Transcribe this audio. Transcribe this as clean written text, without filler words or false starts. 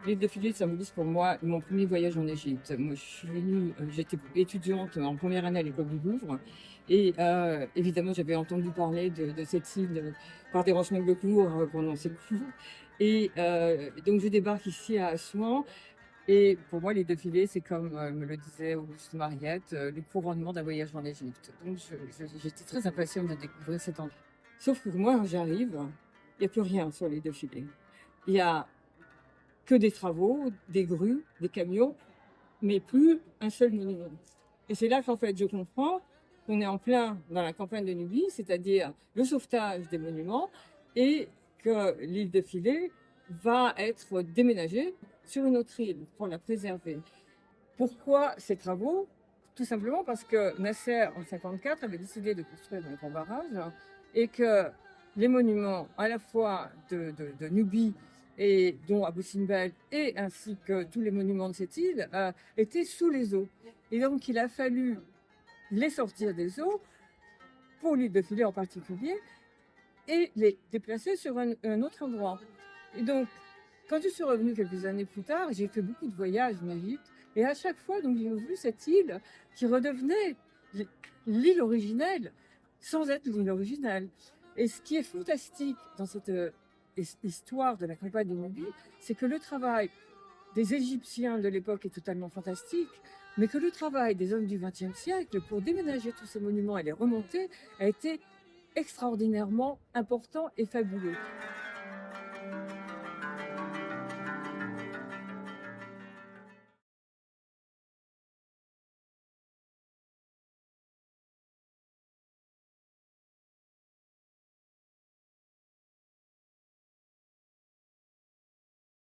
Les défilés symbolisent pour moi mon premier voyage en Égypte. Moi, je suis venue, j'étais étudiante en première année à l'école du Louvre et évidemment, j'avais entendu parler de cette île, par des renseignements de cours, pendant ces cours et donc je débarque ici à Assouan et pour moi, les défilés, c'est comme, me le disait Auguste Mariette, le couronnement d'un voyage en Égypte. Donc j'étais très impatiente de découvrir cet endroit. Sauf que moi, quand j'arrive, il n'y a plus rien sur les défilés. Il y a que des travaux, des grues, des camions, mais plus un seul monument. Et c'est là qu'en fait je comprends qu'on est en plein dans la campagne de Nubie, c'est-à-dire le sauvetage des monuments, et que l'île de Philæ va être déménagée sur une autre île pour la préserver. Pourquoi ces travaux? Tout simplement parce que Nasser, en 54, avait décidé de construire un grand barrage et que les monuments, à la fois de Nubie et dont Abu Simbel, et ainsi que tous les monuments de cette île, étaient sous les eaux. Et donc, il a fallu les sortir des eaux, pour l'île de Philæ en particulier, et les déplacer sur un autre endroit. Et donc, quand je suis revenue quelques années plus tard, j'ai fait beaucoup de voyages en Égypte, et à chaque fois, donc, j'ai vu cette île qui redevenait l'île originelle, sans être l'île originelle. Et ce qui est fantastique dans cette histoire de la campagne de Nubie, c'est que le travail des Égyptiens de l'époque est totalement fantastique, mais que le travail des hommes du XXe siècle pour déménager tous ces monuments et les remonter a été extraordinairement important et fabuleux.